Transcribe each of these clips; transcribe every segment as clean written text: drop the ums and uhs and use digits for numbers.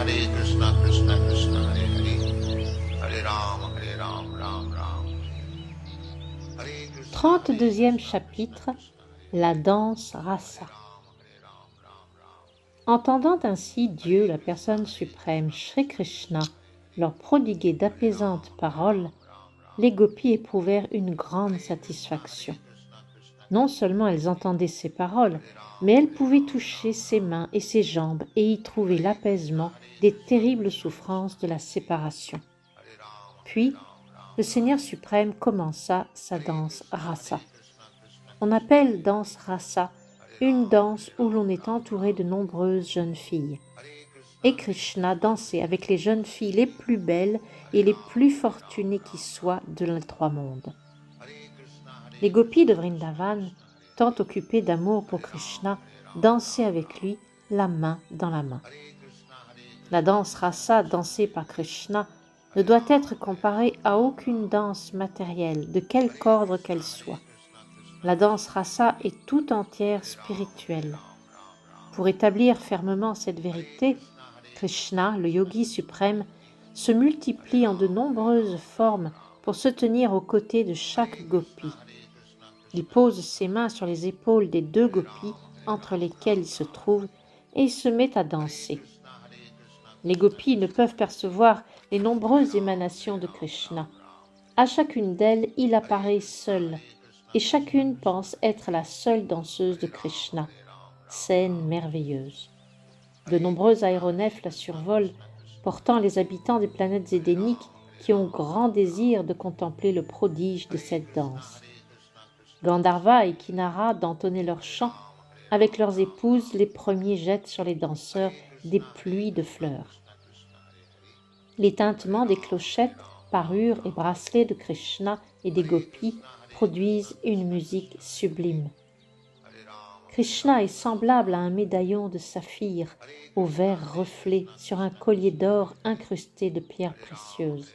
Krishna Krishna Hare Hare, Hare Ram, Ram Ram. Hare Krishna. 32e chapitre, la danse rasa. Entendant ainsi Dieu, la personne suprême, Shri Krishna, leur prodiguer d'apaisantes paroles, les gopis éprouvèrent une grande satisfaction. Non seulement elles entendaient ces paroles, mais elles pouvaient toucher ses mains et ses jambes et y trouver l'apaisement des terribles souffrances de la séparation. Puis, le Seigneur suprême commença sa danse rasa. On appelle danse rasa une danse où l'on est entouré de nombreuses jeunes filles. Et Krishna dansait avec les jeunes filles les plus belles et les plus fortunées qui soient de les trois mondes. Les gopis de Vrindavan, tant occupés d'amour pour Krishna, dansaient avec lui la main dans la main. La danse rasa dansée par Krishna ne doit être comparée à aucune danse matérielle, de quelque ordre qu'elle soit. La danse rasa est tout entière spirituelle. Pour établir fermement cette vérité, Krishna, le yogi suprême, se multiplie en de nombreuses formes pour se tenir aux côtés de chaque gopi. Il pose ses mains sur les épaules des deux gopis entre lesquelles il se trouve et il se met à danser. Les gopis ne peuvent percevoir les nombreuses émanations de Krishna. À chacune d'elles, il apparaît seul, et chacune pense être la seule danseuse de Krishna. Scène merveilleuse. De nombreux aéronefs la survolent, portant les habitants des planètes édéniques qui ont grand désir de contempler le prodige de cette danse. Gandharva et Kinara d'entonner leurs chants, avec leurs épouses, les premiers jettent sur les danseurs des pluies de fleurs. Les tintements des clochettes, parures et bracelets de Krishna et des gopis produisent une musique sublime. Krishna est semblable à un médaillon de saphir au vert reflet sur un collier d'or incrusté de pierres précieuses.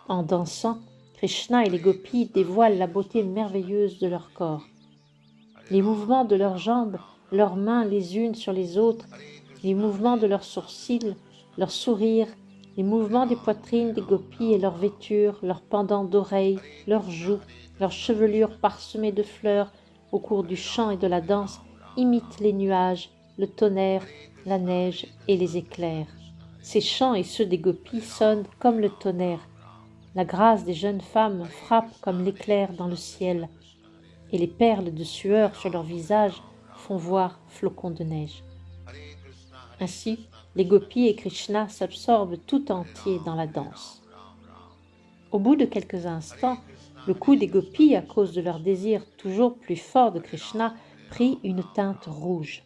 En dansant, Krishna et les gopis dévoilent la beauté merveilleuse de leur corps. Les mouvements de leurs jambes, leurs mains les unes sur les autres, les mouvements de leurs sourcils, leurs sourires, les mouvements des poitrines des gopis et leurs vêtures, leurs pendants d'oreilles, leurs joues, leurs chevelures parsemées de fleurs au cours du chant et de la danse imitent les nuages, le tonnerre, la neige et les éclairs. Ces chants et ceux des gopis sonnent comme le tonnerre. La grâce des jeunes femmes frappe comme l'éclair dans le ciel, et les perles de sueur sur leur visage font voir flocons de neige. Ainsi, les gopis et Krishna s'absorbent tout entiers dans la danse. Au bout de quelques instants, le cou des gopis, à cause de leur désir toujours plus fort de Krishna, prit une teinte rouge.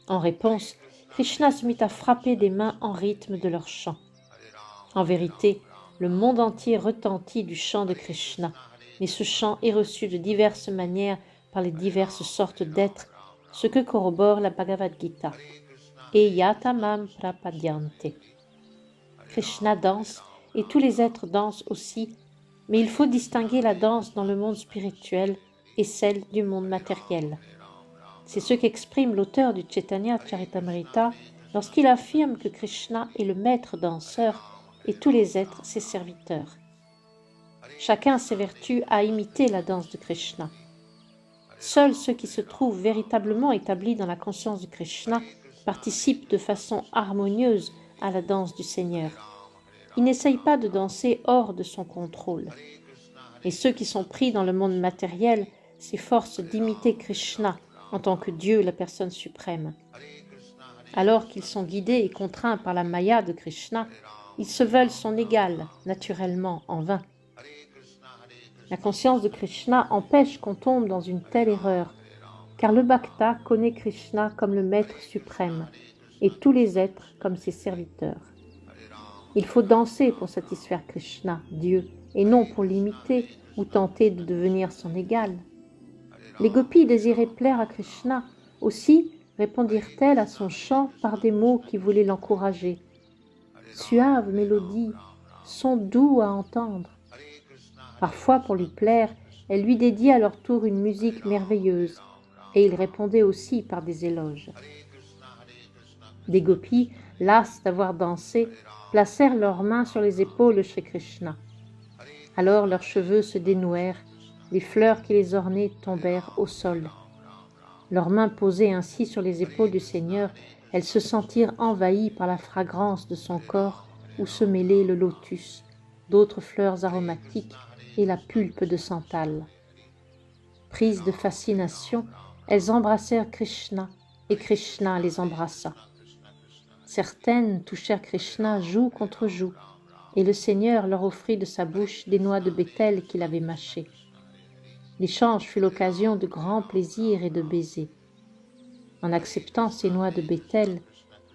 En réponse, Krishna se mit à frapper des mains en rythme de leur chant. En vérité, le monde entier retentit du chant de Krishna, mais ce chant est reçu de diverses manières par les diverses sortes d'êtres, ce que corrobore la Bhagavad Gita. Et yatamam prapadyante. Krishna danse et tous les êtres dansent aussi, mais il faut distinguer la danse dans le monde spirituel et celle du monde matériel. C'est ce qu'exprime l'auteur du Chaitanya Charitamrita lorsqu'il affirme que Krishna est le maître danseur et tous les êtres ses serviteurs. Chacun s'évertue à imiter la danse de Krishna. Seuls ceux qui se trouvent véritablement établis dans la conscience de Krishna participent de façon harmonieuse à la danse du Seigneur. Ils n'essayent pas de danser hors de son contrôle. Et ceux qui sont pris dans le monde matériel s'efforcent d'imiter Krishna en tant que Dieu, la personne suprême. Alors qu'ils sont guidés et contraints par la maya de Krishna, ils se veulent son égal, naturellement, en vain. La conscience de Krishna empêche qu'on tombe dans une telle erreur, car le bhakta connaît Krishna comme le maître suprême et tous les êtres comme ses serviteurs. Il faut danser pour satisfaire Krishna, Dieu, et non pour l'imiter ou tenter de devenir son égal. Les gopis désiraient plaire à Krishna, aussi répondirent-elles à son chant par des mots qui voulaient l'encourager. Suave mélodie, son doux à entendre. Parfois, pour lui plaire, elles lui dédiaient à leur tour une musique merveilleuse, et il répondait aussi par des éloges. Des gopis, lasses d'avoir dansé, placèrent leurs mains sur les épaules de Shri Krishna. Alors leurs cheveux se dénouèrent, les fleurs qui les ornaient tombèrent au sol. Leurs mains posées ainsi sur les épaules du Seigneur, elles se sentirent envahies par la fragrance de son corps où se mêlaient le lotus, d'autres fleurs aromatiques et la pulpe de santal. Prises de fascination, elles embrassèrent Krishna et Krishna les embrassa. Certaines touchèrent Krishna joue contre joue, et le Seigneur leur offrit de sa bouche des noix de Béthel qu'il avait mâchées. L'échange fut l'occasion de grands plaisirs et de baisers. En acceptant ces noix de Béthel,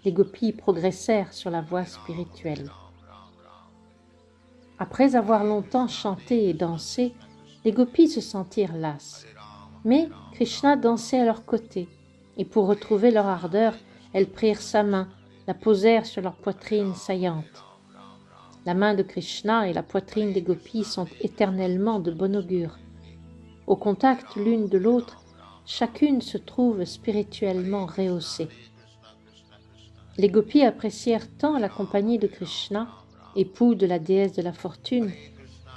les gopis progressèrent sur la voie spirituelle. Après avoir longtemps chanté et dansé, les gopis se sentirent lasses. Mais Krishna dansait à leur côté, et pour retrouver leur ardeur, elles prirent sa main, la posèrent sur leur poitrine saillante. La main de Krishna et la poitrine des gopis sont éternellement de bon augure. Au contact l'une de l'autre, chacune se trouve spirituellement rehaussée. Les gopis apprécièrent tant la compagnie de Krishna, époux de la déesse de la fortune,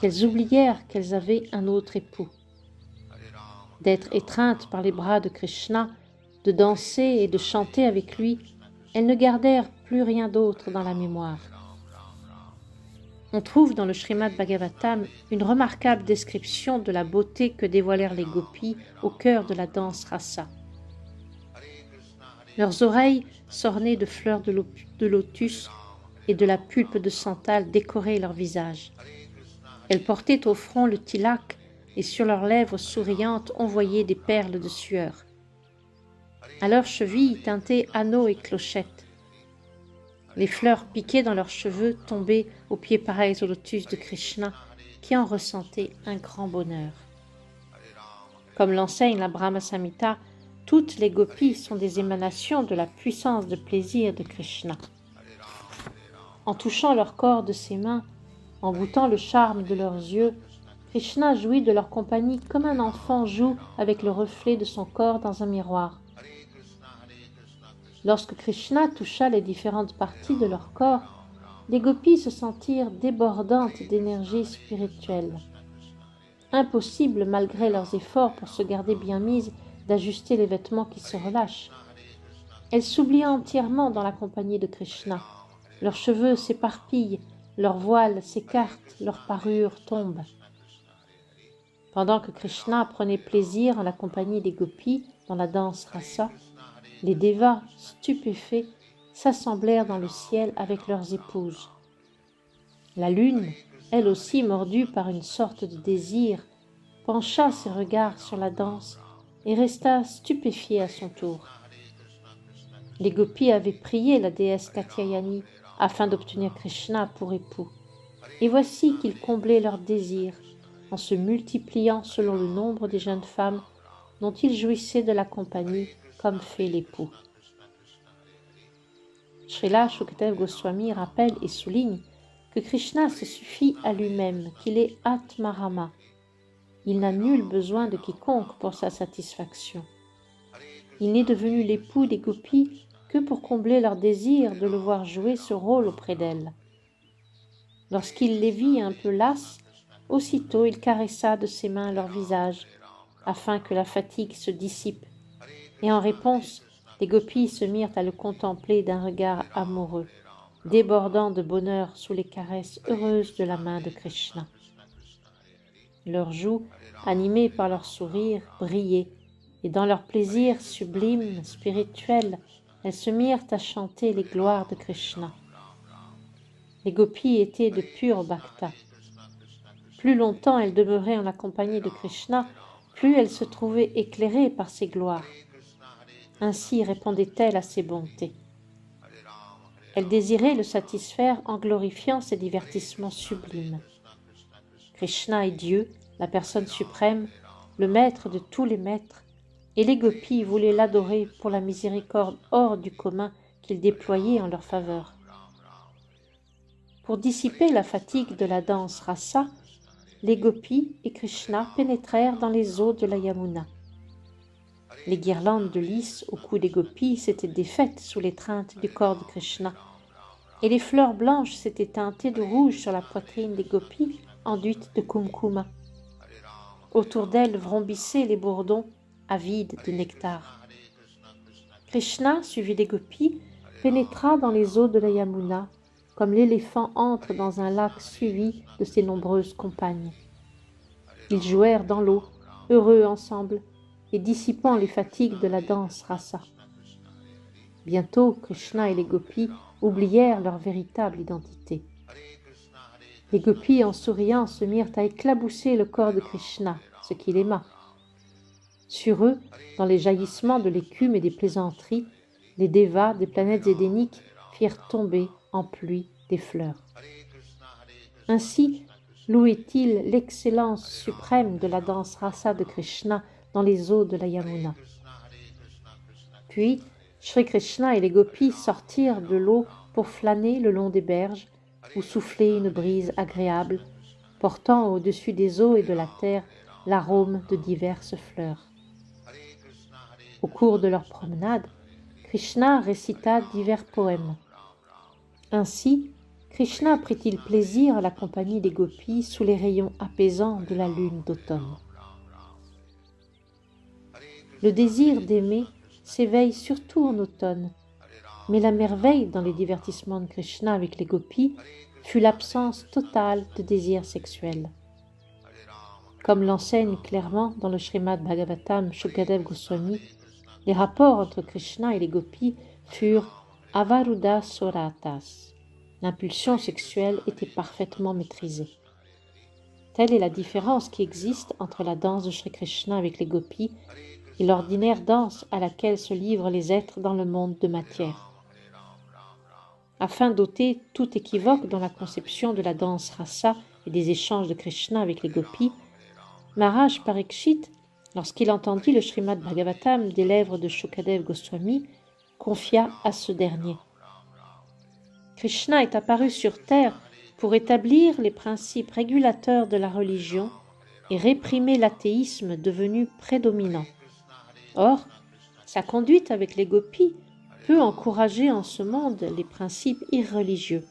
qu'elles oublièrent qu'elles avaient un autre époux. D'être étreintes par les bras de Krishna, de danser et de chanter avec lui, elles ne gardèrent plus rien d'autre dans la mémoire. On trouve dans le Srimad Bhagavatam une remarquable description de la beauté que dévoilèrent les gopis au cœur de la danse rasa. Leurs oreilles, s'ornées de fleurs de lotus et de la pulpe de santal, décoraient leur visage. Elles portaient au front le tilak et sur leurs lèvres souriantes on voyait des perles de sueur. À leurs chevilles tintaient anneaux et clochettes. Les fleurs piquées dans leurs cheveux tombaient aux pieds pareils au lotus de Krishna, qui en ressentait un grand bonheur. Comme l'enseigne la Brahma Samhita, toutes les gopis sont des émanations de la puissance de plaisir de Krishna. En touchant leur corps de ses mains, en goûtant le charme de leurs yeux, Krishna jouit de leur compagnie comme un enfant joue avec le reflet de son corps dans un miroir. Lorsque Krishna toucha les différentes parties de leur corps, les gopis se sentirent débordantes d'énergie spirituelle. Impossible, malgré leurs efforts pour se garder bien mises, d'ajuster les vêtements qui se relâchent. Elles s'oublient entièrement dans la compagnie de Krishna. Leurs cheveux s'éparpillent, leurs voiles s'écartent, leurs parures tombent. Pendant que Krishna prenait plaisir en la compagnie des gopis dans la danse rasa, les devas, stupéfaits, s'assemblèrent dans le ciel avec leurs épouses. La lune, elle aussi mordue par une sorte de désir, pencha ses regards sur la danse et resta stupéfiée à son tour. Les gopis avaient prié la déesse Katyayani afin d'obtenir Krishna pour époux. Et voici qu'il comblait leurs désirs en se multipliant selon le nombre des jeunes femmes dont il jouissait de la compagnie comme fait l'époux. Srila Shukdev Goswami rappelle et souligne que Krishna se suffit à lui-même, qu'il est Atmarama. Il n'a nul besoin de quiconque pour sa satisfaction. Il n'est devenu l'époux des gopis que pour combler leur désir de le voir jouer ce rôle auprès d'elles. Lorsqu'il les vit un peu lasses, aussitôt il caressa de ses mains leur visage, afin que la fatigue se dissipe, et en réponse, les gopis se mirent à le contempler d'un regard amoureux, débordant de bonheur sous les caresses heureuses de la main de Krishna. Leurs joues, animées par leur sourire, brillaient, et dans leur plaisir sublime, spirituel, elles se mirent à chanter les gloires de Krishna. Les gopis étaient de purs bhaktas. Plus longtemps elles demeuraient en la compagnie de Krishna, plus elles se trouvaient éclairées par ses gloires. Ainsi répondaient-elles à ses bontés. Elles désiraient le satisfaire en glorifiant ses divertissements sublimes. Krishna est Dieu, la personne suprême, le maître de tous les maîtres, et les gopis voulaient l'adorer pour la miséricorde hors du commun qu'il déployait en leur faveur. Pour dissiper la fatigue de la danse rasa, les gopis et Krishna pénétrèrent dans les eaux de la Yamuna. Les guirlandes de lys au cou des gopis s'étaient défaites sous l'étreinte du corps de Krishna, et les fleurs blanches s'étaient teintées de rouge sur la poitrine des gopis enduite de kumkuma. Autour d'elles vrombissaient les bourdons avides de nectar. Krishna, suivi des gopis, pénétra dans les eaux de la Yamuna, comme l'éléphant entre dans un lac suivi de ses nombreuses compagnes. Ils jouèrent dans l'eau, heureux ensemble, et dissipant les fatigues de la danse rasa. Bientôt, Krishna et les gopis oublièrent leur véritable identité. Les gopis, en souriant, se mirent à éclabousser le corps de Krishna, ce qu'il aima. Sur eux, dans les jaillissements de l'écume et des plaisanteries, les dévas des planètes édéniques firent tomber en pluie des fleurs. Ainsi louait-il l'excellence suprême de la danse rasa de Krishna dans les eaux de la Yamuna. Puis, Shri Krishna et les gopis sortirent de l'eau pour flâner le long des berges ou souffler une brise agréable, portant au-dessus des eaux et de la terre l'arôme de diverses fleurs. Au cours de leur promenade, Krishna récita divers poèmes. Ainsi, Krishna prit-il plaisir à la compagnie des gopis sous les rayons apaisants de la lune d'automne. Le désir d'aimer s'éveille surtout en automne, mais la merveille dans les divertissements de Krishna avec les gopis fut l'absence totale de désir sexuel. Comme l'enseigne clairement dans le Srimad Bhagavatam Shukadev Goswami, les rapports entre Krishna et les gopis furent avaruddha soratas. L'impulsion sexuelle était parfaitement maîtrisée. Telle est la différence qui existe entre la danse de Shri Krishna avec les gopis et l'ordinaire danse à laquelle se livrent les êtres dans le monde de matière. Afin d'ôter tout équivoque dans la conception de la danse rasa et des échanges de Krishna avec les gopis, Maharaj Parikshit, lorsqu'il entendit le Srimad Bhagavatam des lèvres de Shukadev Goswami, confia à ce dernier. Krishna est apparu sur terre pour établir les principes régulateurs de la religion et réprimer l'athéisme devenu prédominant. Or, sa conduite avec les gopis peut encourager en ce monde les principes irreligieux.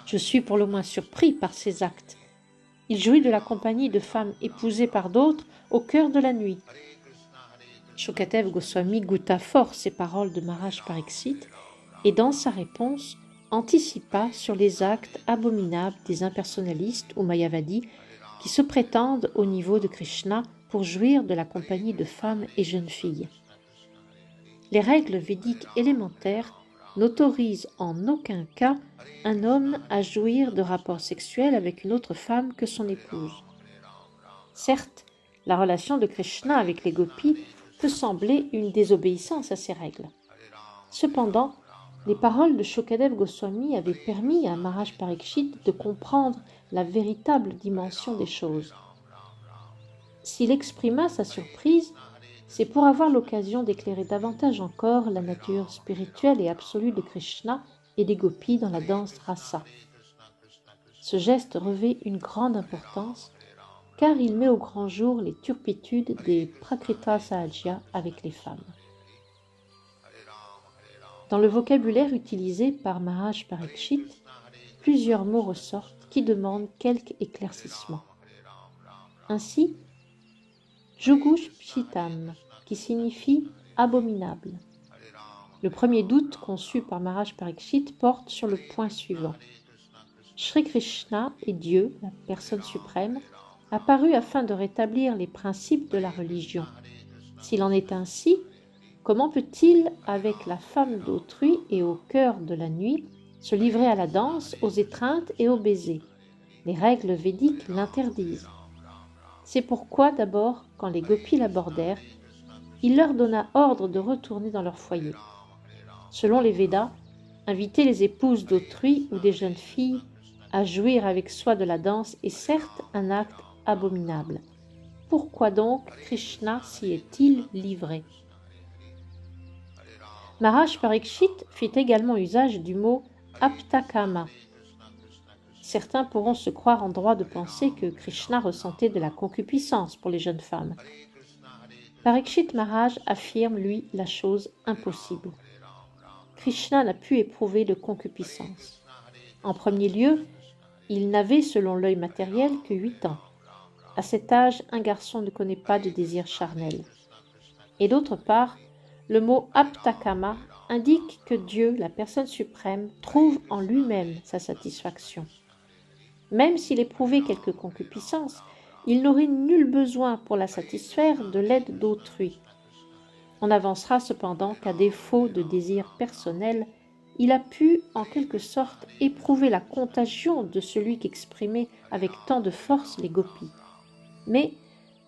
Je suis pour le moins surpris par ses actes. Il jouit de la compagnie de femmes épousées par d'autres au cœur de la nuit. Shukadev Goswami goûta fort ces paroles de Maharaj Parikshit et dans sa réponse anticipa sur les actes abominables des impersonnalistes ou mayavadis qui se prétendent au niveau de Krishna pour jouir de la compagnie de femmes et jeunes filles. Les règles védiques élémentaires n'autorisent en aucun cas un homme à jouir de rapports sexuels avec une autre femme que son épouse. Certes, la relation de Krishna avec les gopis peut sembler une désobéissance à ces règles. Cependant, les paroles de Shukadev Goswami avaient permis à Maharaj Parikshit de comprendre la véritable dimension des choses. S'il exprima sa surprise, c'est pour avoir l'occasion d'éclairer davantage encore la nature spirituelle et absolue de Krishna et des gopis dans la danse rasa. Ce geste revêt une grande importance car il met au grand jour les turpitudes des Prakrita Sahajya avec les femmes. Dans le vocabulaire utilisé par Maharaj Parikshit, plusieurs mots ressortent qui demandent quelque éclaircissement. Ainsi, Jugushpitam, qui signifie abominable. Le premier doute conçu par Maharaj Parikshit porte sur le point suivant. Shri Krishna est Dieu, la personne suprême, apparu afin de rétablir les principes de la religion. S'il en est ainsi, comment peut-il, avec la femme d'autrui et au cœur de la nuit, se livrer à la danse, aux étreintes et aux baisers? Les règles védiques l'interdisent. C'est pourquoi d'abord, quand les gopis l'abordèrent, il leur donna ordre de retourner dans leur foyer. Selon les Védas, inviter les épouses d'autrui ou des jeunes filles à jouir avec soi de la danse est certes un acte abominable. Pourquoi donc Krishna s'y est-il livré? Maharaj Parikshit fit également usage du mot aptakama. Certains pourront se croire en droit de penser que Krishna ressentait de la concupiscence pour les jeunes femmes. Parikshit Maharaj affirme, lui, la chose impossible. Krishna n'a pu éprouver de concupiscence. En premier lieu, il n'avait, selon l'œil matériel, que 8 ans. À cet âge, un garçon ne connaît pas de désir charnel. Et d'autre part, le mot aptakama indique que Dieu, la personne suprême, trouve en lui-même sa satisfaction. Même s'il éprouvait quelque concupiscence, il n'aurait nul besoin pour la satisfaire de l'aide d'autrui. On avancera cependant qu'à défaut de désir personnel, il a pu, en quelque sorte, éprouver la contagion de celui qu'exprimaient avec tant de force les gopis. Mais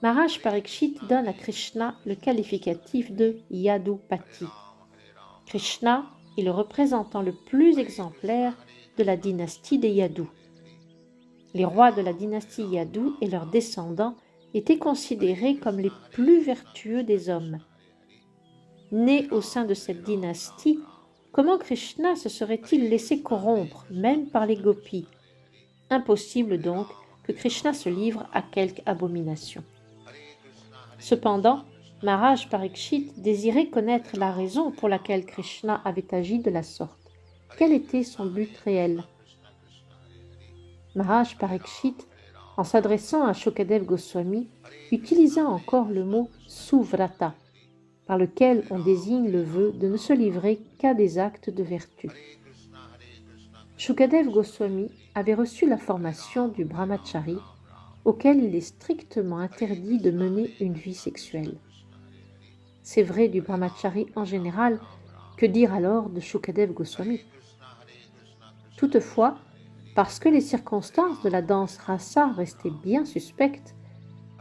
Maharaj Parikshit donne à Krishna le qualificatif de Yadupati. Krishna est le représentant le plus exemplaire de la dynastie des Yadus. Les rois de la dynastie Yadu et leurs descendants étaient considérés comme les plus vertueux des hommes. Né au sein de cette dynastie, comment Krishna se serait-il laissé corrompre, même par les gopis? Impossible donc que Krishna se livre à quelque abomination. Cependant, Maharaj Parikshit désirait connaître la raison pour laquelle Krishna avait agi de la sorte. Quel était son but réel? Maharaj Parikshit, en s'adressant à Shukadev Goswami, utilisa encore le mot suvrata, par lequel on désigne le vœu de ne se livrer qu'à des actes de vertu. Shukadev Goswami avait reçu la formation du brahmachari, auquel il est strictement interdit de mener une vie sexuelle. C'est vrai du brahmachari en général, que dire alors de Shukadev Goswami? Toutefois, parce que les circonstances de la danse rasa restaient bien suspectes,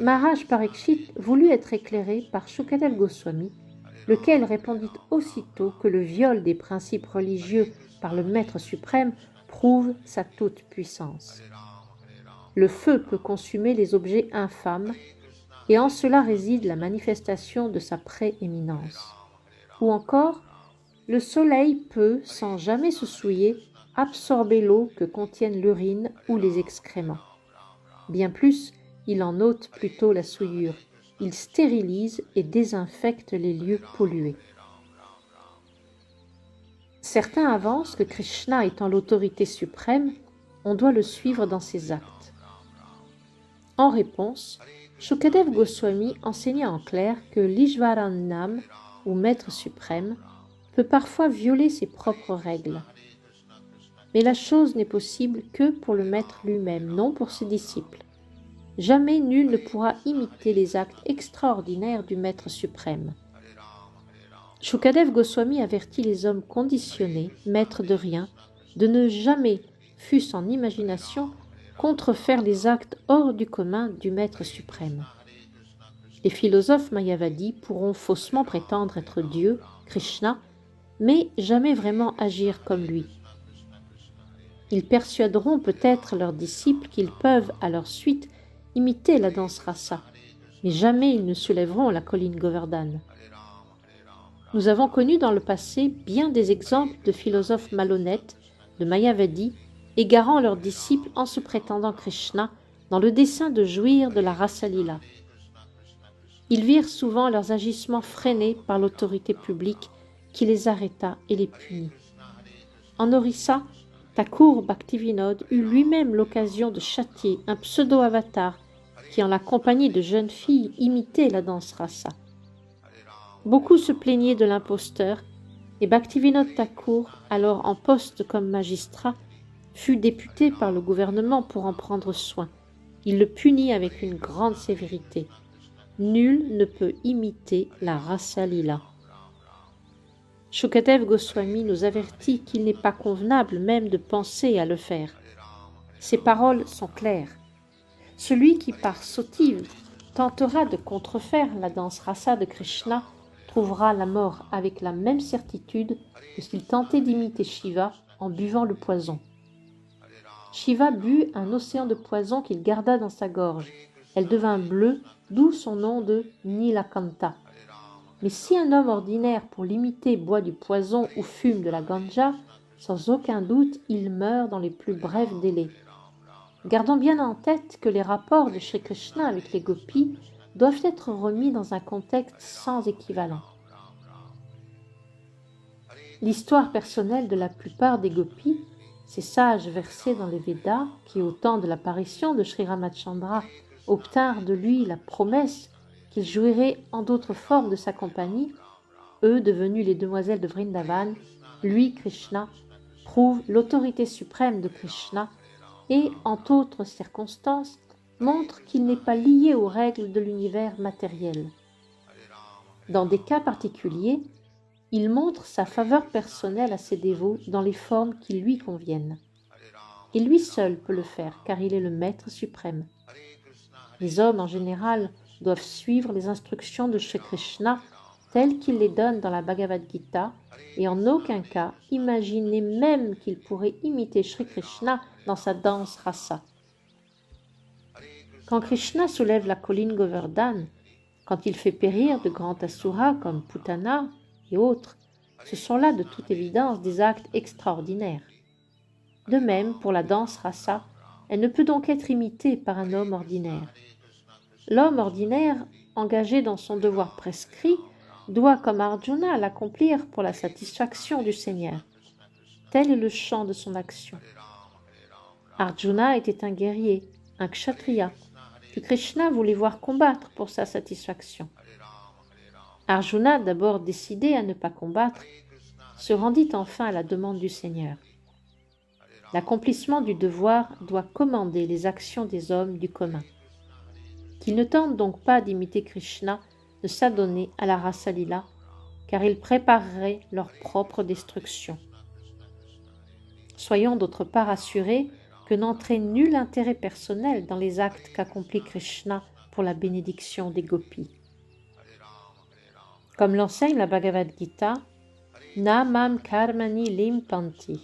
Maharaj Parikshit voulut être éclairé par Shukadev Goswami, lequel répondit aussitôt que le viol des principes religieux par le Maître suprême prouve sa toute-puissance. Le feu peut consumer les objets infâmes, et en cela réside la manifestation de sa prééminence. Ou encore, le soleil peut, sans jamais se souiller, absorber l'eau que contiennent l'urine ou les excréments. Bien plus, il en ôte plutôt la souillure. Il stérilise et désinfecte les lieux pollués. Certains avancent que Krishna étant l'autorité suprême, on doit le suivre dans ses actes. En réponse, Shukadev Goswami enseigna en clair que l'Ishvaranam, ou Maître suprême, peut parfois violer ses propres règles. Mais la chose n'est possible que pour le Maître lui-même, non pour ses disciples. Jamais nul ne pourra imiter les actes extraordinaires du Maître suprême. Shukadev Goswami avertit les hommes conditionnés, maîtres de rien, de ne jamais, fût-ce en imagination, contrefaire les actes hors du commun du Maître suprême. Les philosophes mayavadis pourront faussement prétendre être Dieu, Krishna, mais jamais vraiment agir comme lui. Ils persuaderont peut-être leurs disciples qu'ils peuvent, à leur suite, imiter la danse rasa, mais jamais ils ne soulèveront la colline Govardhan. Nous avons connu dans le passé bien des exemples de philosophes malhonnêtes, de mayavadis, égarant leurs disciples en se prétendant Krishna dans le dessein de jouir de la rasa-lila. Ils virent souvent leurs agissements freinés par l'autorité publique qui les arrêta et les punit. En Orissa, Thakur Bhaktivinoda eut lui-même l'occasion de châtier un pseudo-avatar qui, en la compagnie de jeunes filles, imitait la danse rasa. Beaucoup se plaignaient de l'imposteur, et Bhaktivinoda Thakur, alors en poste comme magistrat, fut député par le gouvernement pour en prendre soin. Il le punit avec une grande sévérité. Nul ne peut imiter la rasa-lila. Shukadev Goswami nous avertit qu'il n'est pas convenable même de penser à le faire. Ses paroles sont claires. Celui qui, par sottise, tentera de contrefaire la danse rasa de Krishna trouvera la mort avec la même certitude que s'il tentait d'imiter Shiva en buvant le poison. Shiva but un océan de poison qu'il garda dans sa gorge. Elle devint bleue, d'où son nom de Nilakanta. Mais si un homme ordinaire pour l'imiter boit du poison ou fume de la ganja, sans aucun doute il meurt dans les plus brefs délais. Gardons bien en tête que les rapports de Shri Krishna avec les gopis doivent être remis dans un contexte sans équivalent. L'histoire personnelle de la plupart des gopis, ces sages versés dans les Védas qui, au temps de l'apparition de Sri Ramachandra, obtinrent de lui la promesse qu'ils jouiraient en d'autres formes de sa compagnie, eux devenus les demoiselles de Vrindavan, lui, Krishna, prouve l'autorité suprême de Krishna et, en d'autres circonstances, montre qu'il n'est pas lié aux règles de l'univers matériel. Dans des cas particuliers, il montre sa faveur personnelle à ses dévots dans les formes qui lui conviennent. Et lui seul peut le faire, car il est le Maître suprême. Les hommes, en général, doivent suivre les instructions de Shri Krishna telles qu'il les donne dans la Bhagavad Gita, et en aucun cas imaginer même qu'il pourrait imiter Shri Krishna dans sa danse rasa. Quand Krishna soulève la colline Govardhan, quand il fait périr de grands asuras comme Putana et autres, ce sont là de toute évidence des actes extraordinaires. De même, pour la danse rasa, elle ne peut donc être imitée par un homme ordinaire. L'homme ordinaire, engagé dans son devoir prescrit, doit, comme Arjuna, l'accomplir pour la satisfaction du Seigneur. Tel est le champ de son action. Arjuna était un guerrier, un kshatriya, que Krishna voulait voir combattre pour sa satisfaction. Arjuna, d'abord décidé à ne pas combattre, se rendit enfin à la demande du Seigneur. L'accomplissement du devoir doit commander les actions des hommes du commun. Qu'ils ne tentent donc pas d'imiter Krishna, de s'adonner à la rasa lila, car ils prépareraient leur propre destruction. Soyons d'autre part assurés que n'entraîne nul intérêt personnel dans les actes qu'accomplit Krishna pour la bénédiction des gopis. Comme l'enseigne la Bhagavad Gita, Na mam karmani limpanti.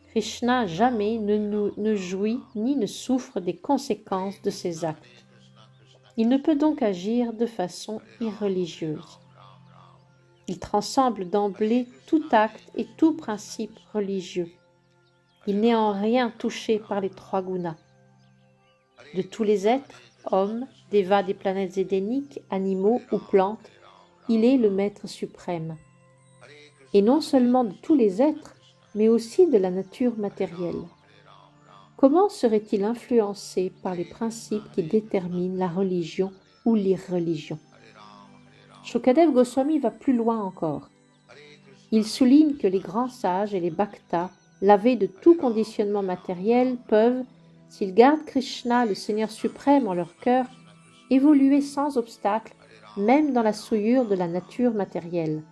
Krishna jamais ne jouit ni ne souffre des conséquences de ses actes. Il ne peut donc agir de façon irreligieuse. Il transcende d'emblée tout acte et tout principe religieux. Il n'est en rien touché par les trois gunas. De tous les êtres, hommes, dévas des planètes édéniques, animaux ou plantes, il est le Maître suprême. Et non seulement de tous les êtres, mais aussi de la nature matérielle. Comment serait-il influencé par les principes qui déterminent la religion ou l'irreligion? Shukadev Goswami va plus loin encore. Il souligne que les grands sages et les bhaktas, lavés de tout conditionnement matériel, peuvent, s'ils gardent Krishna, le Seigneur suprême, en leur cœur, évoluer sans obstacle, même dans la souillure de la nature matérielle.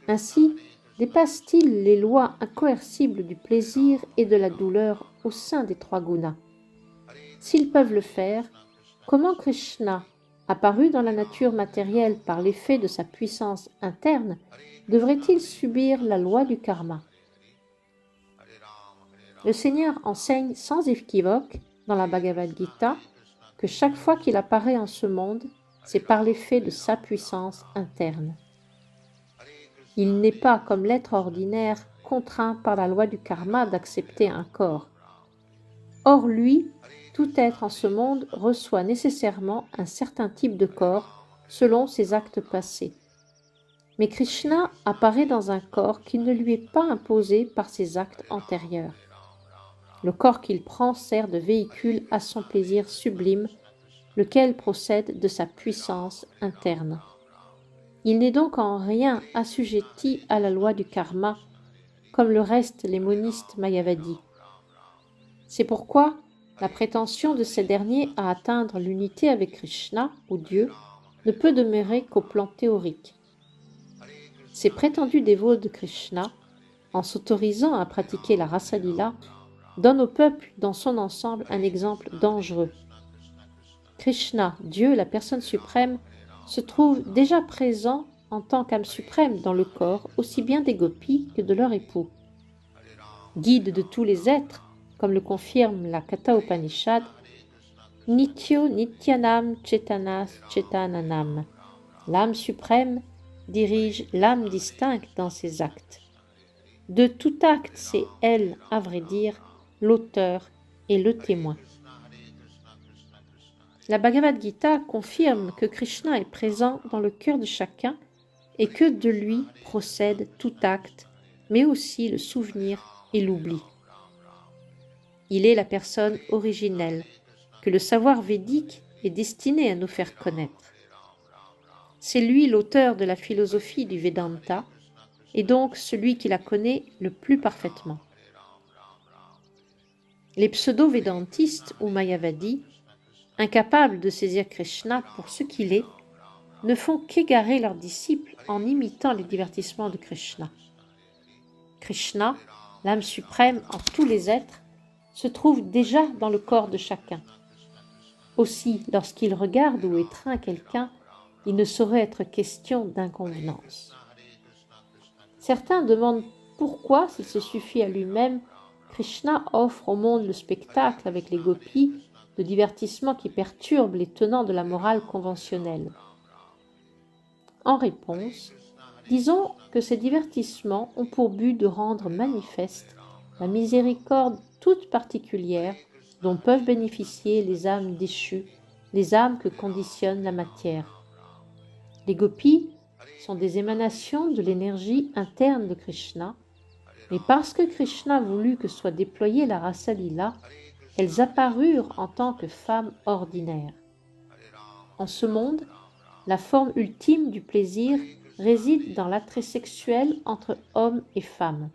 Ainsi, dépasse-t-il les lois incoercibles du plaisir et de la douleur au sein des trois gunas. S'ils peuvent le faire, comment Krishna, apparu dans la nature matérielle par l'effet de sa puissance interne, devrait-il subir la loi du karma? Le Seigneur enseigne sans équivoque dans la Bhagavad Gita que chaque fois qu'il apparaît en ce monde, c'est par l'effet de sa puissance interne. Il n'est pas, comme l'être ordinaire, contraint par la loi du karma d'accepter un corps. Or lui, tout être en ce monde reçoit nécessairement un certain type de corps selon ses actes passés. Mais Krishna apparaît dans un corps qui ne lui est pas imposé par ses actes antérieurs. Le corps qu'il prend sert de véhicule à son plaisir sublime, lequel procède de sa puissance interne. Il n'est donc en rien assujetti à la loi du karma, comme le restent les monistes mayavadis. C'est pourquoi la prétention de ces derniers à atteindre l'unité avec Krishna, ou Dieu, ne peut demeurer qu'au plan théorique. Ces prétendus dévots de Krishna, en s'autorisant à pratiquer la rasa lila, donnent au peuple dans son ensemble un exemple dangereux. Krishna, Dieu, la personne suprême, se trouve déjà présent en tant qu'âme suprême dans le corps aussi bien des gopis que de leur époux. Guide de tous les êtres, comme le confirme la Katha Upanishad, Nityo Nityanam Chetanas Chetananam. L'âme suprême dirige l'âme distincte dans ses actes. De tout acte, c'est elle, à vrai dire, l'auteur et le témoin. La Bhagavad Gita confirme que Krishna est présent dans le cœur de chacun et que de lui procède tout acte, mais aussi le souvenir et l'oubli. Il est la personne originelle que le savoir védique est destiné à nous faire connaître. C'est lui l'auteur de la philosophie du Vedanta et donc celui qui la connaît le plus parfaitement. Les pseudo-védantistes ou mayavadis, incapables de saisir Krishna pour ce qu'il est, ne font qu'égarer leurs disciples en imitant les divertissements de Krishna. Krishna, l'âme suprême en tous les êtres, se trouve déjà dans le corps de chacun. Aussi, lorsqu'il regarde ou étreint quelqu'un, il ne saurait être question d'inconvenance. Certains demandent pourquoi, s'il se suffit à lui-même, Krishna offre au monde le spectacle avec les gopis de divertissements qui perturbent les tenants de la morale conventionnelle. En réponse, disons que ces divertissements ont pour but de rendre manifeste la miséricorde toute particulière dont peuvent bénéficier les âmes déchues, les âmes que conditionne la matière. Les gopis sont des émanations de l'énergie interne de Krishna, mais parce que Krishna voulut que soit déployée la rasa lila, elles apparurent en tant que femmes ordinaires. En ce monde, la forme ultime du plaisir réside dans l'attrait sexuel entre hommes et femmes.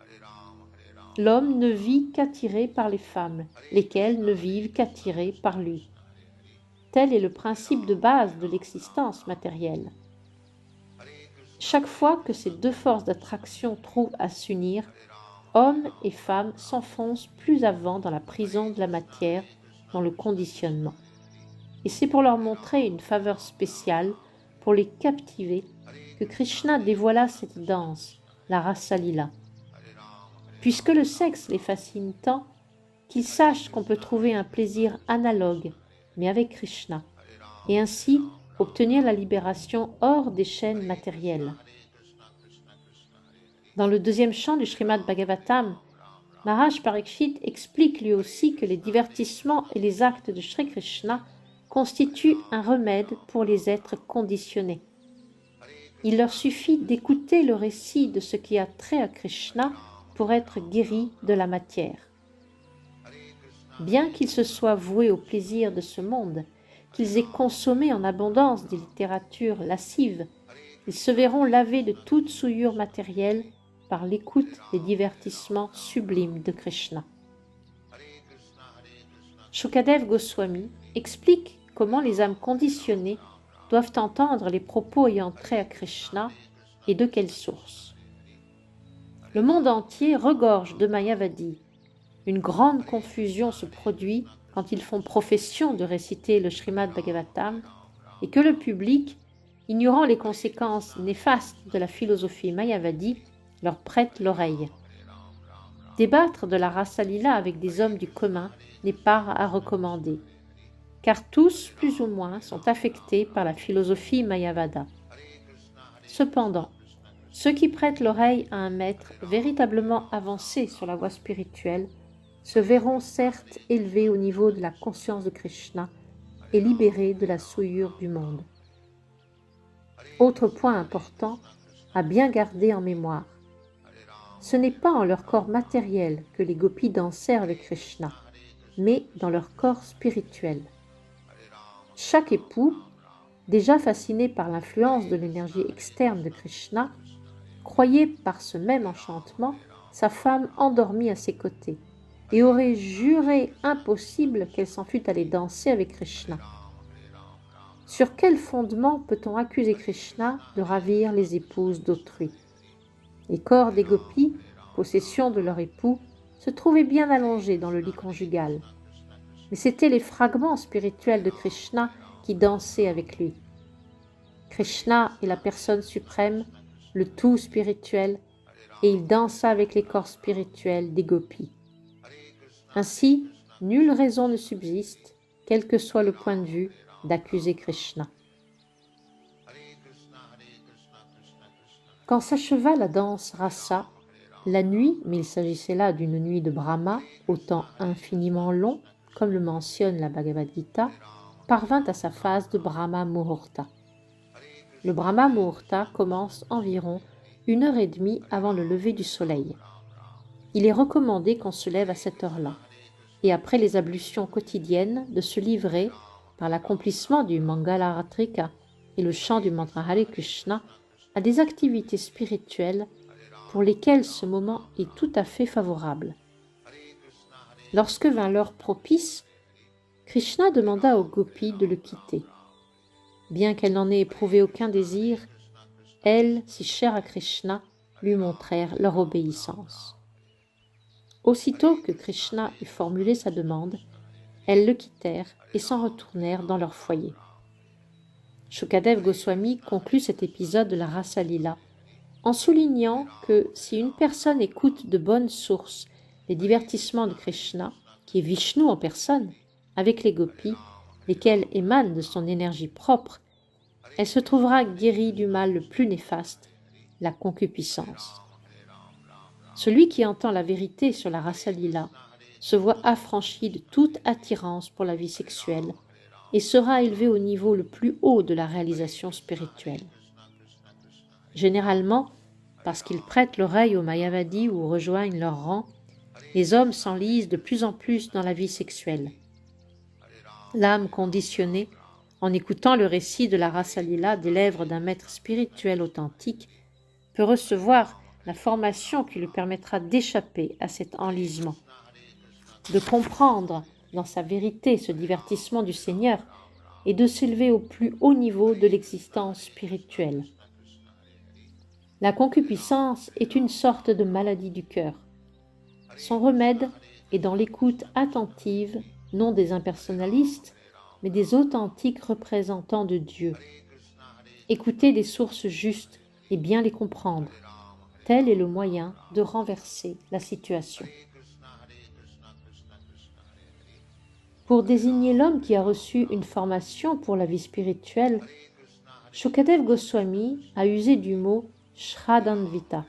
L'homme ne vit qu'attiré par les femmes, lesquelles ne vivent qu'attirées par lui. Tel est le principe de base de l'existence matérielle. Chaque fois que ces deux forces d'attraction trouvent à s'unir, hommes et femmes s'enfoncent plus avant dans la prison de la matière, dans le conditionnement. Et c'est pour leur montrer une faveur spéciale, pour les captiver, que Krishna dévoila cette danse, la Rasa Lila. Puisque le sexe les fascine tant, qu'ils sachent qu'on peut trouver un plaisir analogue, mais avec Krishna, et ainsi obtenir la libération hors des chaînes matérielles. Dans le deuxième chant du Srimad Bhagavatam, Maharaj Parikshit explique lui aussi que les divertissements et les actes de Sri Krishna constituent un remède pour les êtres conditionnés. Il leur suffit d'écouter le récit de ce qui a trait à Krishna pour être guéris de la matière. Bien qu'ils se soient voués au plaisir de ce monde, qu'ils aient consommé en abondance des littératures lascives, ils se verront lavés de toute souillure matérielle par l'écoute des divertissements sublimes de Krishna. Shukadev Goswami explique comment les âmes conditionnées doivent entendre les propos ayant trait à Krishna et de quelle source. Le monde entier regorge de mayavadis. Une grande confusion se produit quand ils font profession de réciter le Srimad Bhagavatam et que le public, ignorant les conséquences néfastes de la philosophie mayavadi, leur prête l'oreille. Débattre de la Rasa Lila avec des hommes du commun n'est pas à recommander, car tous, plus ou moins, sont affectés par la philosophie mayavada. Cependant, ceux qui prêtent l'oreille à un maître véritablement avancé sur la voie spirituelle se verront certes élevés au niveau de la conscience de Krishna et libérés de la souillure du monde. Autre point important à bien garder en mémoire. Ce n'est pas en leur corps matériel que les gopis dansèrent avec Krishna, mais dans leur corps spirituel. Chaque époux, déjà fasciné par l'influence de l'énergie externe de Krishna, croyait par ce même enchantement sa femme endormie à ses côtés et aurait juré impossible qu'elle s'en fût allée danser avec Krishna. Sur quel fondement peut-on accuser Krishna de ravir les épouses d'autrui? Les corps des gopis, possession de leur époux, se trouvaient bien allongés dans le lit conjugal. Mais c'étaient les fragments spirituels de Krishna qui dansaient avec lui. Krishna est la personne suprême, le tout spirituel, et il dansa avec les corps spirituels des gopis. Ainsi, nulle raison ne subsiste, quel que soit le point de vue, d'accuser Krishna. Quand s'acheva la danse rasa, la nuit, mais il s'agissait là d'une nuit de Brahma, au temps infiniment long, comme le mentionne la Bhagavad Gita, parvint à sa phase de Brahma Muhurta. Le Brahma Muhurta commence environ 1 heure et demie avant le lever du soleil. Il est recommandé qu'on se lève à cette heure-là, et après les ablutions quotidiennes, de se livrer, par l'accomplissement du Mangalatratika et le chant du mantra Hare Krishna, à des activités spirituelles pour lesquelles ce moment est tout à fait favorable. Lorsque vint l'heure propice, Krishna demanda aux gopis de le quitter. Bien qu'elles n'en aient éprouvé aucun désir, elles, si chères à Krishna, lui montrèrent leur obéissance. Aussitôt que Krishna eut formulé sa demande, elles le quittèrent et s'en retournèrent dans leur foyer. Shukadev Goswami conclut cet épisode de la Rasa Lila en soulignant que si une personne écoute de bonnes sources les divertissements de Krishna, qui est Vishnu en personne, avec les gopis, lesquels émanent de son énergie propre, elle se trouvera guérie du mal le plus néfaste, la concupiscence. Celui qui entend la vérité sur la Rasa Lila se voit affranchi de toute attirance pour la vie sexuelle et sera élevé au niveau le plus haut de la réalisation spirituelle. Généralement, parce qu'ils prêtent l'oreille aux Mayavadis ou rejoignent leur rang, les hommes s'enlisent de plus en plus dans la vie sexuelle. L'âme conditionnée, en écoutant le récit de la Rasa Lila des lèvres d'un maître spirituel authentique, peut recevoir la formation qui lui permettra d'échapper à cet enlisement, de comprendre dans sa vérité ce divertissement du Seigneur et de s'élever au plus haut niveau de l'existence spirituelle. La concupiscence est une sorte de maladie du cœur. Son remède est dans l'écoute attentive, non des impersonnalistes, mais des authentiques représentants de Dieu. Écouter des sources justes et bien les comprendre, tel est le moyen de renverser la situation. Pour désigner l'homme qui a reçu une formation pour la vie spirituelle, Shukadev Goswami a usé du mot Shraddhanvita.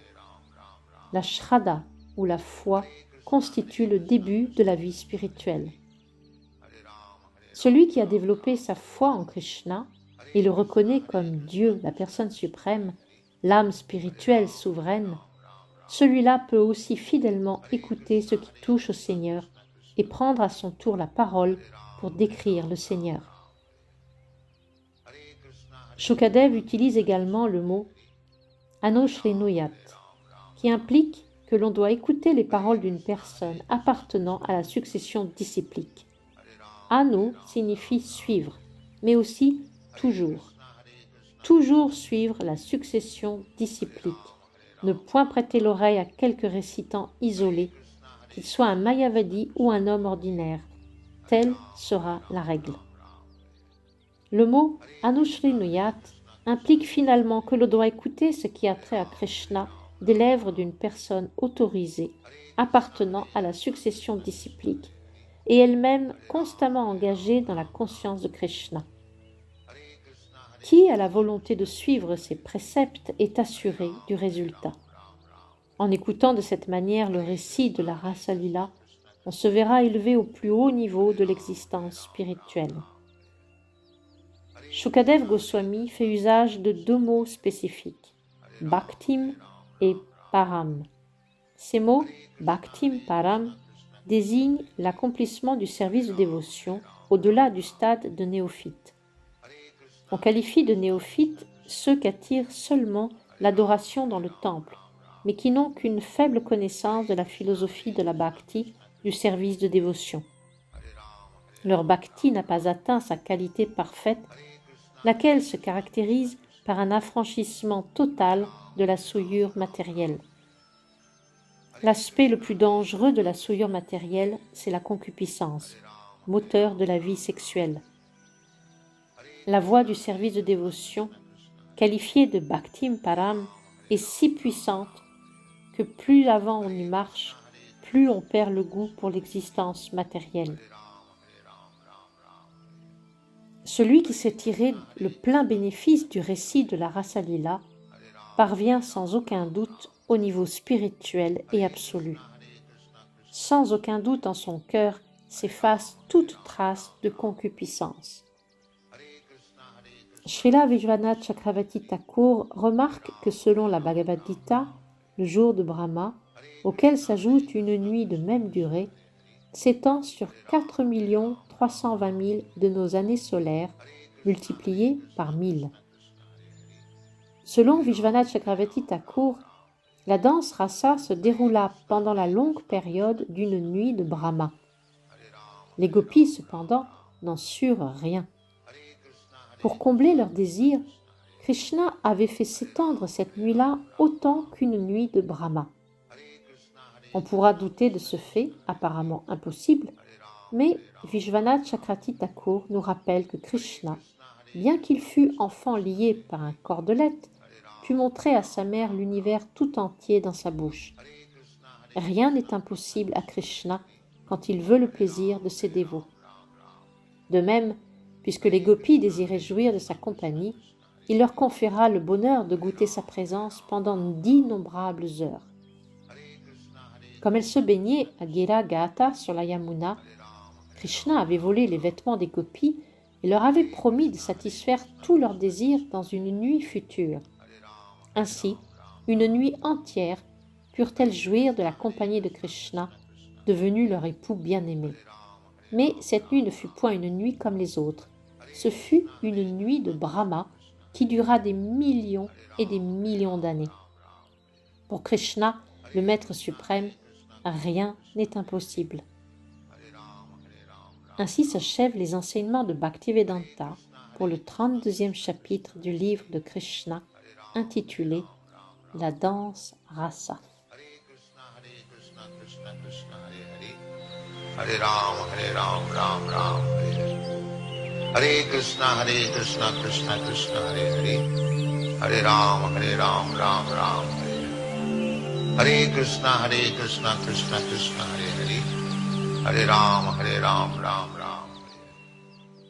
La Shraddha, ou la foi, constitue le début de la vie spirituelle. Celui qui a développé sa foi en Krishna et le reconnaît comme Dieu, la personne suprême, l'âme spirituelle souveraine, celui-là peut aussi fidèlement écouter ce qui touche au Seigneur et prendre à son tour la parole pour décrire le Seigneur. Shukadev utilise également le mot Anushrinuyat, qui implique que l'on doit écouter les paroles d'une personne appartenant à la succession disciplique. Anu signifie suivre, mais aussi toujours. Toujours suivre la succession disciplique. Ne point prêter l'oreille à quelque récitant isolé, qu'il soit un Mayavadi ou un homme ordinaire. Telle sera la règle. Le mot Anushrinuyat implique finalement que l'on doit écouter ce qui a trait à Krishna des lèvres d'une personne autorisée, appartenant à la succession disciplique, et elle-même constamment engagée dans la conscience de Krishna. Qui a la volonté de suivre ses préceptes est assuré du résultat. En écoutant de cette manière le récit de la Rasa Lila, on se verra élevé au plus haut niveau de l'existence spirituelle. Shukadev Goswami fait usage de 2 mots spécifiques, Bhaktim et Param. Ces mots, Bhaktim, Param, désignent l'accomplissement du service de dévotion au-delà du stade de néophyte. On qualifie de néophytes ceux qu'attire seulement l'adoration dans le temple, mais qui n'ont qu'une faible connaissance de la philosophie de la bhakti, du service de dévotion. Leur bhakti n'a pas atteint sa qualité parfaite, laquelle se caractérise par un affranchissement total de la souillure matérielle. L'aspect le plus dangereux de la souillure matérielle, c'est la concupiscence, moteur de la vie sexuelle. La voie du service de dévotion, qualifiée de Bhaktim Param, est si puissante que plus avant on y marche, plus on perd le goût pour l'existence matérielle. Celui qui sait tirer le plein bénéfice du récit de la Rasa Lila parvient sans aucun doute au niveau spirituel et absolu. Sans aucun doute en son cœur s'efface toute trace de concupiscence. Srila Vishwanath Chakravarti Thakur remarque que selon la Bhagavad Gita, le jour de Brahma, auquel s'ajoute une nuit de même durée, s'étend sur 4 320 000 de nos années solaires, multipliées par 1000. Selon Vishwanath Chakravarti Thakur, la danse rasa se déroula pendant la longue période d'une nuit de Brahma. Les gopis, cependant, n'en surent rien. Pour combler leur désir, Krishna avait fait s'étendre cette nuit-là autant qu'une nuit de Brahma. On pourra douter de ce fait, apparemment impossible, mais Vishwanath Chakravarti Thakur nous rappelle que Krishna, bien qu'il fût enfant lié par un cordelette, put montrer à sa mère l'univers tout entier dans sa bouche. Rien n'est impossible à Krishna quand il veut le plaisir de ses dévots. De même, puisque les gopis désiraient jouir de sa compagnie, il leur conféra le bonheur de goûter sa présence pendant d'innombrables heures. Comme elles se baignaient à Gira Gata sur la Yamuna, Krishna avait volé les vêtements des gopis et leur avait promis de satisfaire tous leurs désirs dans une nuit future. Ainsi, une nuit entière purent-elles jouir de la compagnie de Krishna, devenu leur époux bien-aimé. Mais cette nuit ne fut point une nuit comme les autres. Ce fut une nuit de Brahma qui dura des millions et des millions d'années. Pour Krishna, le Maître suprême, rien n'est impossible. Ainsi s'achèvent les enseignements de Bhaktivedanta pour le 32e chapitre du livre de Krishna, intitulé « La danse rasa ». Hare Ram, Ram Ram, Hare Hare. Hare Krishna, Krishna Krishna, Hare Hare. Hare Ram, Ram Ram, Hare Hare. Hare Krishna, Krishna Krishna, Hare Hare. Hare Ram, Ram Ram.